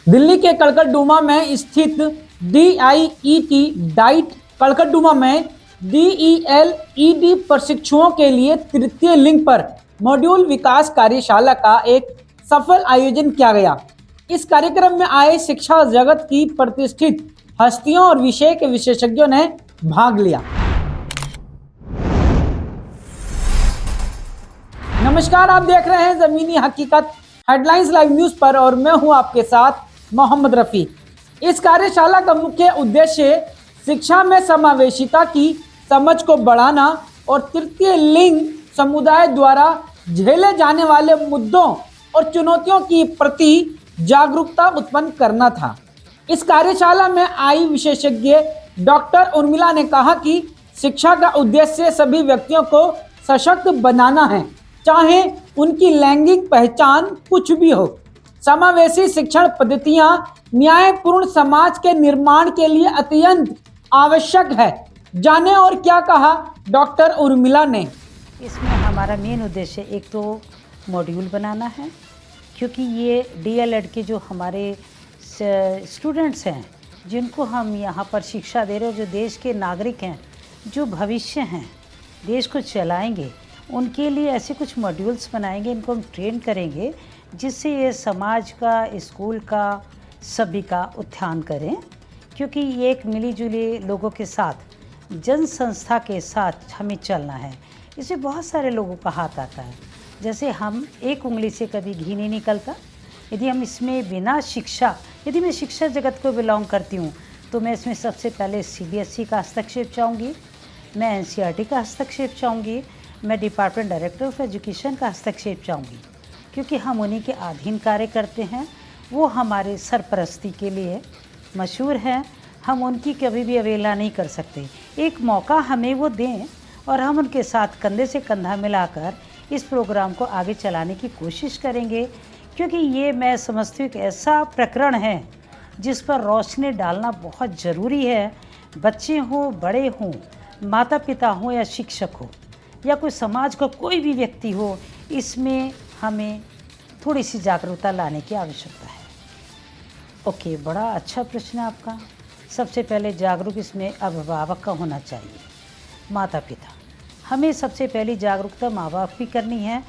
दिल्ली के कड़कड़डूमा में स्थित DIET डाइट कड़कड़डूमा में DELED प्रशिक्षुओं के लिए तृतीय लिंग पर मॉड्यूल विकास कार्यशाला का एक सफल आयोजन किया गया। इस कार्यक्रम में आए शिक्षा जगत की प्रतिष्ठित हस्तियों और विषय के विशेषज्ञों ने भाग लिया। नमस्कार, आप देख रहे हैं जमीनी हकीकत हेडलाइंस लाइव न्यूज पर और मैं हूं आपके साथ मोहम्मद रफी। इस कार्यशाला का मुख्य उद्देश्य शिक्षा में समावेशिता की समझ को बढ़ाना और तृतीय लिंग समुदाय द्वारा झेले जाने वाले मुद्दों और चुनौतियों की प्रति जागरूकता उत्पन्न करना था। इस कार्यशाला में आई विशेषज्ञ डॉक्टर उर्मिला ने कहा कि शिक्षा का उद्देश्य सभी व्यक्तियों को सशक्त बनाना है, चाहे उनकी लैंगिक पहचान कुछ भी हो। समावेशी शिक्षण पद्धतियां न्यायपूर्ण समाज के निर्माण के लिए अत्यंत आवश्यक है। जाने और क्या कहा डॉक्टर उर्मिला ने। इसमें हमारा मेन उद्देश्य एक तो मॉड्यूल बनाना है, क्योंकि ये DLED के जो हमारे स्टूडेंट्स हैं, जिनको हम यहाँ पर शिक्षा दे रहे हैं, जो देश के नागरिक हैं, जो भविष्य हैं, देश को चलाएंगे, उनके लिए ऐसे कुछ मॉड्यूल्स बनाएंगे, इनको हम ट्रेन करेंगे, जिससे ये समाज का, स्कूल का, सभी का उत्थान करें। क्योंकि ये एक मिली-जुली लोगों के साथ, जन संस्था के साथ हमें चलना है। इससे बहुत सारे लोगों का हाथ आता है। जैसे हम एक उंगली से कभी घी नहीं निकलता। यदि हम इसमें बिना शिक्षा, यदि मैं शिक्षा जगत को बिलोंग करती हूँ, तो मैं इसमें सबसे पहले CBSE का हस्तक्षेप चाहूँगी, मैं NCERT का हस्तक्षेप चाहूँगी, मैं डिपार्टमेंट डायरेक्टर ऑफ एजुकेशन का हस्तक्षेप चाहूँगी, क्योंकि हम उन्हीं के अधीन कार्य करते हैं। वो हमारे सरपरस्ती के लिए मशहूर हैं। हम उनकी कभी भी अवहेलना नहीं कर सकते। एक मौका हमें वो दें और हम उनके साथ कंधे से कंधा मिलाकर इस प्रोग्राम को आगे चलाने की कोशिश करेंगे, क्योंकि ये मैं समझती हूँ एक ऐसा प्रकरण है जिस पर रोशनी डालना बहुत ज़रूरी है। बच्चे हों, बड़े हों, माता पिता हों या शिक्षक हो, या कोई समाज का कोई भी व्यक्ति हो, इसमें हमें थोड़ी सी जागरूकता लाने की आवश्यकता है। ओके, बड़ा अच्छा प्रश्न है आपका। सबसे पहले जागरूक इसमें अभिभावक का होना चाहिए, माता पिता। हमें सबसे पहली जागरूकता माँ बाप की करनी है,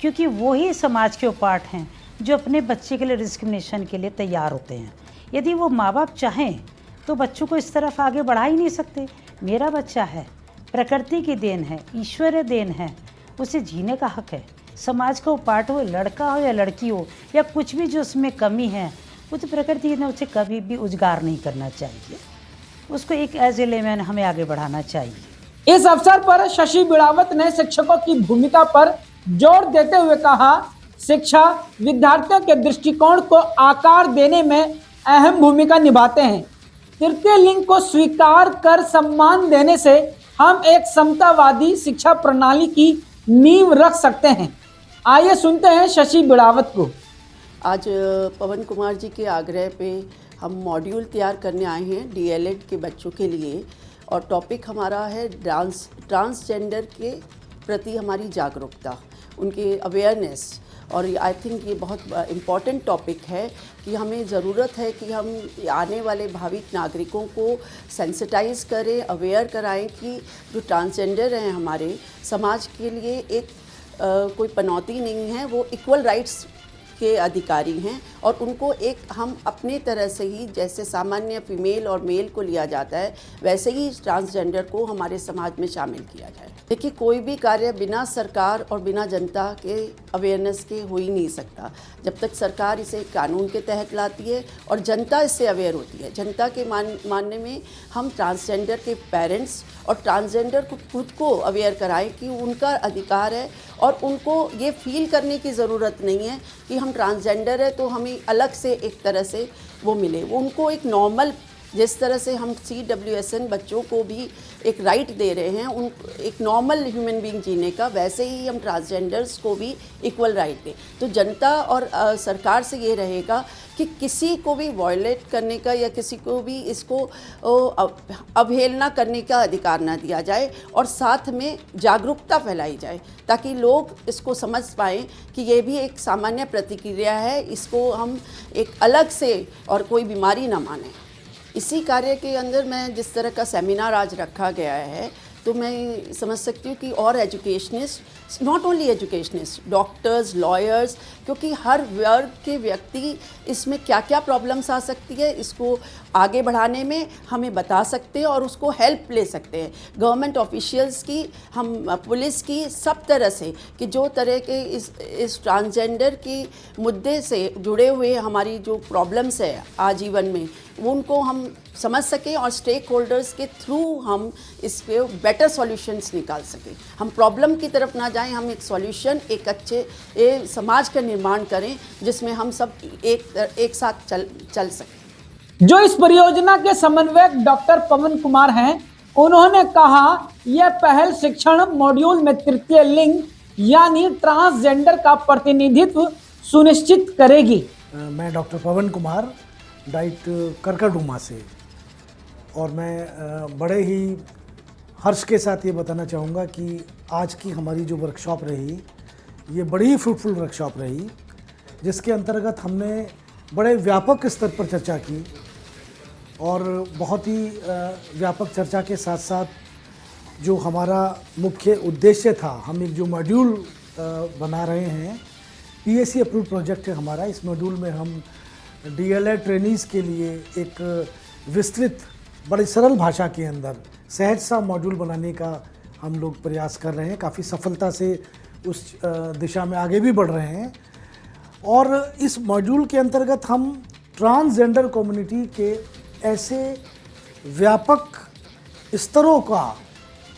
क्योंकि वही समाज के वो पार्ट हैं जो अपने बच्चे के लिए डिस्क्रिमिनेशन के लिए तैयार होते हैं। यदि वो माँ बाप चाहें तो बच्चों को इस तरफ आगे बढ़ा ही नहीं सकते। मेरा बच्चा है, प्रकृति की देन है, ईश्वरीय देन है, उसे जीने का हक है। समाज का वो पार्ट हो, लड़का हो या लड़की हो, या कुछ भी जो उसमें कमी है, वो तो प्रकृति ने उसे कभी भी उजागर नहीं करना चाहिए। उसको एक एज ए लेमैन हमें आगे बढ़ाना चाहिए। इस अवसर पर शशि बिड़ावत ने शिक्षकों की भूमिका पर जोर देते हुए कहा, शिक्षा विद्यार्थियों के दृष्टिकोण को आकार देने में अहम भूमिका निभाते हैं। तृतीय लिंग को स्वीकार कर सम्मान देने से हम एक समतावादी शिक्षा प्रणाली की नींव रख सकते हैं। आइए सुनते हैं शशि बिड़ावत को। आज पवन कुमार जी के आग्रह पे हम मॉड्यूल तैयार करने आए हैं DLED के बच्चों के लिए, और टॉपिक हमारा है ट्रांसजेंडर के प्रति हमारी जागरूकता, उनके अवेयरनेस। और आई थिंक ये बहुत इम्पॉर्टेंट टॉपिक है कि हमें ज़रूरत है कि हम आने वाले भावी नागरिकों को सेंसिटाइज करें, अवेयर कराएं कि जो ट्रांसजेंडर हैं हमारे समाज के लिए एक कोई पनौती नहीं है, वो इक्वल राइट्स के अधिकारी हैं, और उनको एक हम अपने तरह से ही, जैसे सामान्य फीमेल और मेल को लिया जाता है, वैसे ही ट्रांसजेंडर को हमारे समाज में शामिल किया जाए। देखिए, कोई भी कार्य बिना सरकार और बिना जनता के अवेयरनेस के हो ही नहीं सकता। जब तक सरकार इसे कानून के तहत लाती है और जनता इससे अवेयर होती है। जनता के मानने में हम ट्रांसजेंडर के पेरेंट्स और ट्रांसजेंडर को खुद को अवेयर कराएं कि उनका अधिकार है, और उनको ये फील करने की ज़रूरत नहीं है कि हम ट्रांसजेंडर है तो हमें अलग से एक तरह से वो मिले। वो उनको एक नॉर्मल जिस तरह से हम CWSN बच्चों को भी एक राइट दे रहे हैं उन एक नॉर्मल ह्यूमन बीइंग जीने का, वैसे ही हम ट्रांसजेंडर्स को भी इक्वल राइट दें। तो जनता और सरकार से ये रहेगा कि किसी को भी वायलेट करने का या किसी को भी इसको अवहेलना करने का अधिकार ना दिया जाए, और साथ में जागरूकता फैलाई जाए ताकि लोग इसको समझ पाएँ कि ये भी एक सामान्य प्रतिक्रिया है, इसको हम एक अलग से और कोई बीमारी ना माने। इसी कार्य के अंदर मैं जिस तरह का सेमिनार आज रखा गया है, तो मैं समझ सकती हूँ कि और educationist, not only educationist, doctors, lawyers, क्योंकि हर वर्ग के व्यक्ति इसमें क्या क्या प्रॉब्लम्स आ सकती है इसको आगे बढ़ाने में हमें बता सकते हैं और उसको हेल्प ले सकते हैं। गवर्नमेंट ऑफिशियल्स की, हम पुलिस की, सब तरह से कि जो तरह के इस ट्रांसजेंडर की मुद्दे से जुड़े हुए हमारी जो प्रॉब्लम्स है आजीवन में, उनको हम समझ सकें और स्टेक होल्डर्स के थ्रू हम इस पे बेटर सॉल्यूशंस निकाल सकें। हम प्रॉब्लम की तरफ ना जाएं, हम एक सॉल्यूशन, एक अच्छे समाज का निर्माण करें जिसमें हम सब एक साथ चल सकें। जो इस परियोजना के समन्वयक डॉक्टर पवन कुमार हैं, उन्होंने कहा यह पहल शिक्षण मॉड्यूल में तृतीय लिंग यानी ट्रांसजेंडर का प्रतिनिधित्व सुनिश्चित करेगी। मैं डॉक्टर पवन कुमार, डाइट करकरडूमा से, और मैं बड़े ही हर्ष के साथ ये बताना चाहूँगा कि आज की हमारी जो वर्कशॉप रही, ये बड़ी ही फ्रूटफुल वर्कशॉप रही, जिसके अंतर्गत हमने बड़े व्यापक स्तर पर चर्चा की, और बहुत ही व्यापक चर्चा के साथ साथ जो हमारा मुख्य उद्देश्य था, हम एक जो मॉड्यूल बना रहे हैं, PSC अप्रूव्ड प्रोजेक्ट है हमारा। इस मॉड्यूल में हम DLED ट्रेनीज़ के लिए एक विस्तृत, बड़ी सरल भाषा के अंदर सहज सा मॉड्यूल बनाने का हम लोग प्रयास कर रहे हैं। काफ़ी सफलता से उस दिशा में आगे भी बढ़ रहे हैं, और इस मॉड्यूल के अंतर्गत हम ट्रांसजेंडर कम्युनिटी के ऐसे व्यापक स्तरों का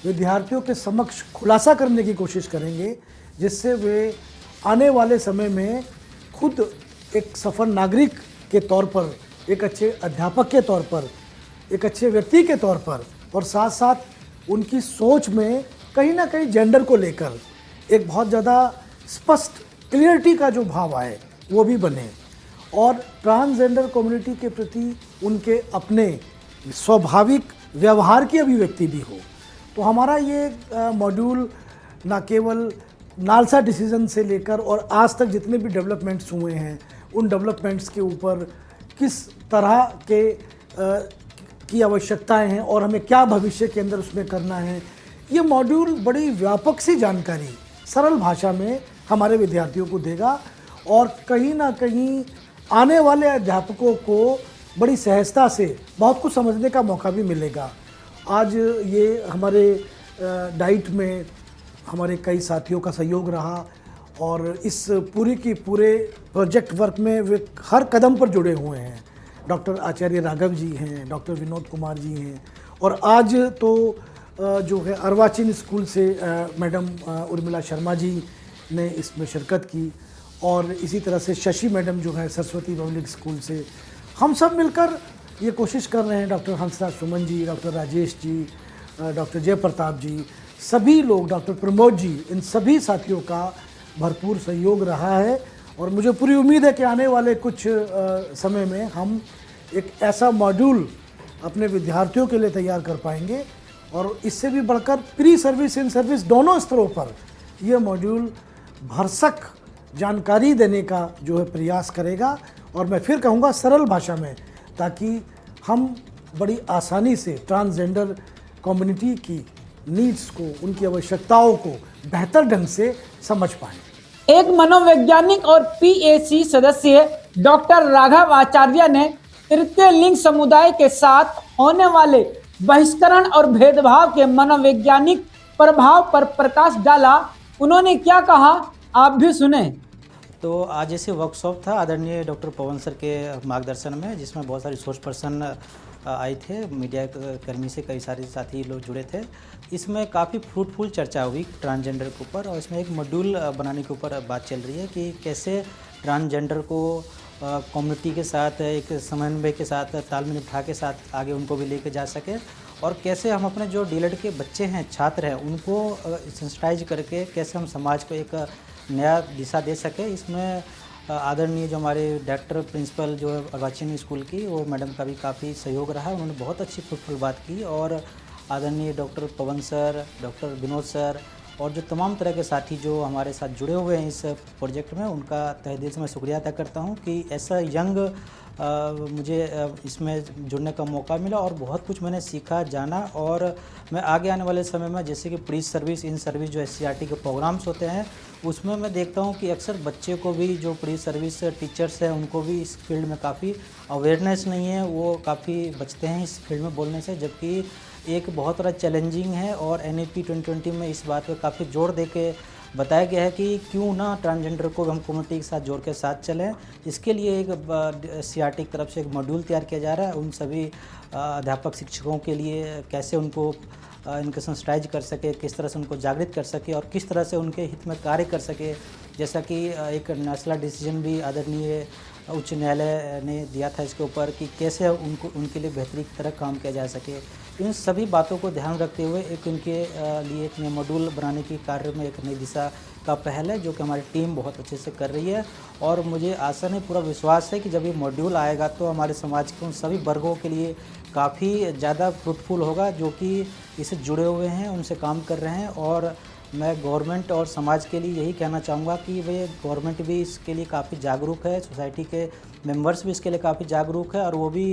विद्यार्थियों के समक्ष खुलासा करने की कोशिश करेंगे, जिससे वे आने वाले समय में खुद एक सफल नागरिक के तौर पर, एक अच्छे अध्यापक के तौर पर, एक अच्छे व्यक्ति के तौर पर, और साथ साथ उनकी सोच में कहीं ना कहीं जेंडर को लेकर एक बहुत ज़्यादा स्पष्ट क्लियरिटी का जो भाव आए वो भी बने, और ट्रांसजेंडर कम्युनिटी के प्रति उनके अपने स्वाभाविक व्यवहार की अभिव्यक्ति भी हो। तो हमारा ये मॉड्यूल ना केवल नालसा डिसीजन से लेकर और आज तक जितने भी डेवलपमेंट्स हुए हैं, उन डेवलपमेंट्स के ऊपर किस तरह के की आवश्यकताएं हैं और हमें क्या भविष्य के अंदर उसमें करना है, ये मॉड्यूल बड़ी व्यापक सी जानकारी सरल भाषा में हमारे विद्यार्थियों को देगा, और कहीं ना कहीं आने वाले अध्यापकों को बड़ी सहजता से बहुत कुछ समझने का मौका भी मिलेगा। आज ये हमारे डाइट में हमारे कई साथियों का सहयोग रहा, और इस पूरे प्रोजेक्ट वर्क में वे हर कदम पर जुड़े हुए हैं। डॉक्टर आचार्य राघव जी हैं, डॉक्टर विनोद कुमार जी हैं, और आज तो जो है अर्वाचीन स्कूल से मैडम उर्मिला शर्मा जी ने इसमें शिरकत की, और इसी तरह से शशि मैडम जो है सरस्वती पब्लिक स्कूल से। हम सब मिलकर ये कोशिश कर रहे हैं, डॉक्टर हंसराज सुमन जी, डॉक्टर राजेश जी, डॉक्टर जयप्रताप जी, सभी लोग, डॉक्टर प्रमोद जी, इन सभी साथियों का भरपूर सहयोग रहा है, और मुझे पूरी उम्मीद है कि आने वाले कुछ समय में हम एक ऐसा मॉड्यूल अपने विद्यार्थियों के लिए तैयार कर पाएंगे, और इससे भी बढ़कर प्री सर्विस, इन सर्विस दोनों स्तरों पर यह मॉड्यूल भरसक जानकारी देने का जो है प्रयास करेगा, और मैं फिर कहूँगा सरल भाषा में, ताकि हम बड़ी आसानी से ट्रांसजेंडर कम्युनिटी की नीड्स को, उनकी आवश्यकताओं को बेहतर ढंग से समझ पाएँ। एक मनोवैज्ञानिक और PAC सदस्य डॉक्टर राघव आचार्य ने तृतीय लिंग समुदाय के साथ होने वाले बहिष्करण और भेदभाव के मनोवैज्ञानिक प्रभाव पर प्रकाश डाला। उन्होंने क्या कहा, आप भी सुने। तो आज ऐसे वर्कशॉप था आदरणीय डॉक्टर पवन सर के मार्गदर्शन में, जिसमें बहुत सारे सोर्स पर्सन आए थे, मीडिया कर्मी से कई सारे साथी लोग जुड़े थे। इसमें काफ़ी फ्रूटफुल चर्चा हुई ट्रांसजेंडर के ऊपर, और इसमें एक मॉड्यूल बनाने के ऊपर बात चल रही है कि कैसे ट्रांसजेंडर को कम्युनिटी के साथ एक समन्वय के साथ तालमेल बिठा के साथ आगे उनको भी लेके जा सके, और कैसे हम अपने जो डीएलएड के बच्चे हैं, छात्र हैं, उनको सेंसिटाइज करके कैसे हम समाज को एक नया दिशा दे सके। इसमें आदरणीय जो हमारे डायरेक्टर प्रिंसिपल जो है अर्वाचीन स्कूल की, वो मैडम का भी काफ़ी सहयोग रहा। उन्होंने बहुत अच्छी फ्रूटफुल बात की, और आदरणीय डॉक्टर पवन सर, डॉक्टर विनोद सर और जो तमाम तरह के साथी जो हमारे साथ जुड़े हुए हैं इस प्रोजेक्ट में, उनका तहे दिल से मैं शुक्रिया अदा करता हूं कि ऐसा यंग मुझे इसमें जुड़ने का मौका मिला, और बहुत कुछ मैंने सीखा, जाना। और मैं आगे आने वाले समय में जैसे कि पुलिस सर्विस, इन सर्विस जो SCRT के प्रोग्राम्स होते हैं, उसमें मैं देखता हूं कि अक्सर बच्चे को भी, जो पुलिस सर्विस टीचर्स हैं, उनको भी इस फील्ड में काफ़ी अवेयरनेस नहीं है, वो काफ़ी बचते हैं इस फील्ड में बोलने से, जबकि एक बहुत बड़ा चैलेंजिंग है। और NEP 2020 में इस बात पे काफ़ी जोर दे के बताया गया है कि क्यों ना ट्रांसजेंडर को हम कम्युनिटी के साथ जोड़ के साथ चलें। इसके लिए एक CRT की तरफ से एक मॉड्यूल तैयार किया जा रहा है उन सभी अध्यापक शिक्षकों के लिए, कैसे उनको इनके सेंसिटाइज कर सके, किस तरह से उनको जागृत कर सके और किस तरह से उनके हित में कार्य कर सके। जैसा कि एक नेशनल डिसीजन भी आदरणीय उच्च न्यायालय ने दिया था इसके ऊपर कि कैसे उनके लिए बेहतरी की तरह काम किया जा सके। इन सभी बातों को ध्यान रखते हुए एक उनके लिए एक नया मॉड्यूल बनाने की कार्य में एक नई दिशा का पहल है, जो कि हमारी टीम बहुत अच्छे से कर रही है। और मुझे आशा नहीं, पूरा विश्वास है कि जब ये मॉड्यूल आएगा तो हमारे समाज के उन सभी वर्गों के लिए काफ़ी ज़्यादा फ्रूटफुल होगा जो कि इससे जुड़े हुए हैं, उनसे काम कर रहे हैं। और मैं गवर्नमेंट और समाज के लिए यही कहना चाहूँगा कि वे गवर्नमेंट भी इसके लिए काफ़ी जागरूक है, सोसाइटी के मेंबर्स भी इसके लिए काफ़ी जागरूक है, और वो भी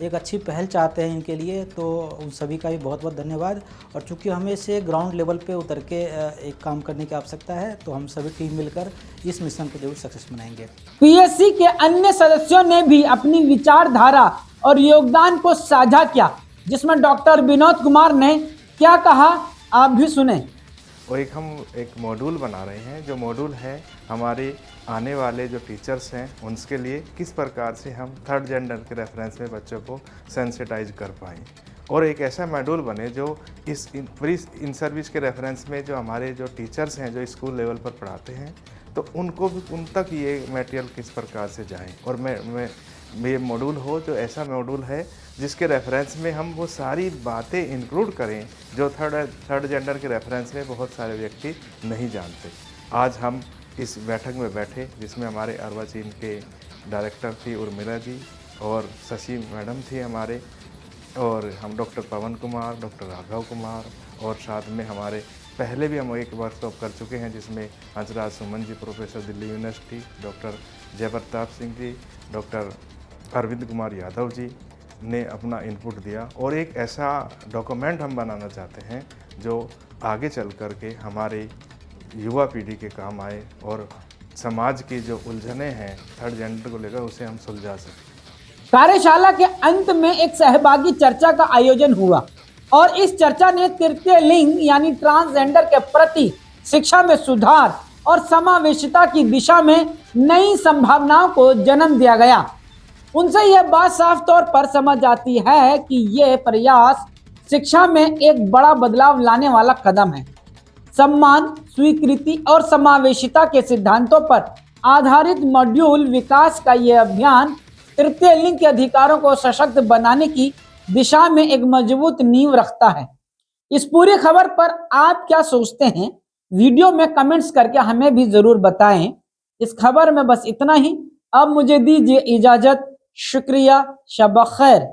एक अच्छी पहल चाहते हैं इनके लिए। तो उन सभी का भी बहुत बहुत धन्यवाद। और चूँकि हमें इसे ग्राउंड लेवल पे उतर के एक काम करने की आवश्यकता है, तो हम सभी टीम मिलकर इस मिशन को जरूर सक्सेस बनाएंगे। PSC के अन्य सदस्यों ने भी अपनी विचारधारा और योगदान को साझा किया, जिसमें डॉक्टर विनोद कुमार ने क्या कहा आप भी सुने। और हम एक मॉड्यूल बना रहे हैं, जो मॉड्यूल है हमारे आने वाले जो टीचर्स हैं उनके लिए किस प्रकार से हम थर्ड जेंडर के रेफरेंस में बच्चों को सेंसिटाइज कर पाएँ, और एक ऐसा मॉड्यूल बने जो इस इन सर्विस के रेफरेंस में जो हमारे जो टीचर्स हैं जो स्कूल लेवल पर पढ़ाते हैं, तो उनको भी उन तक ये मटेरियल किस प्रकार से जाए। और मैं ये मॉड्यूल हो जो ऐसा मॉड्यूल है जिसके रेफरेंस में हम वो सारी बातें इंक्लूड करें जो थर्ड जेंडर के रेफरेंस में बहुत सारे व्यक्ति नहीं जानते। आज हम इस बैठक में बैठे जिसमें हमारे अर्वाचीन के डायरेक्टर थी उर्मिला जी और शशि मैडम थी हमारे, और हम डॉक्टर पवन कुमार, डॉक्टर राघव कुमार, और साथ में हमारे पहले भी हम एक वर्कशॉप कर चुके हैं जिसमें Hansraj Suman ji professor Delhi university, doctor Jaipratap Singh ji, doctor Arvind Kumar Yadav ji ने अपना इनपुट दिया। और एक ऐसा डॉक्यूमेंट हम बनाना चाहते हैं जो आगे चल कर के हमारे युवा पीढ़ी के काम आए और समाज की जो उलझनें हैं थर्ड जेंडर को लेकर उसे हम सुलझा सकें। कार्यशाला के अंत में एक सहभागी चर्चा का आयोजन हुआ, और इस चर्चा ने तृतीय लिंग यानी ट्रांसजेंडर के प्रति शिक्षा में सुधार और समावेशिता की दिशा में नई संभावनाओं को जन्म दिया गया। उनसे यह बात साफ तौर पर समझ आती है कि यह प्रयास शिक्षा में एक बड़ा बदलाव लाने वाला कदम है। सम्मान, स्वीकृति और समावेशिता के सिद्धांतों पर आधारित मॉड्यूल विकास का यह अभियान तृतीय लिंग के अधिकारों को सशक्त बनाने की दिशा में एक मजबूत नींव रखता है। इस पूरी खबर पर आप क्या सोचते हैं? वीडियो में कमेंट्स करके हमें भी जरूर बताएं। इस खबर में बस इतना ही। अब मुझे दीजिए इजाजत। शुक्रिया। शब खैर।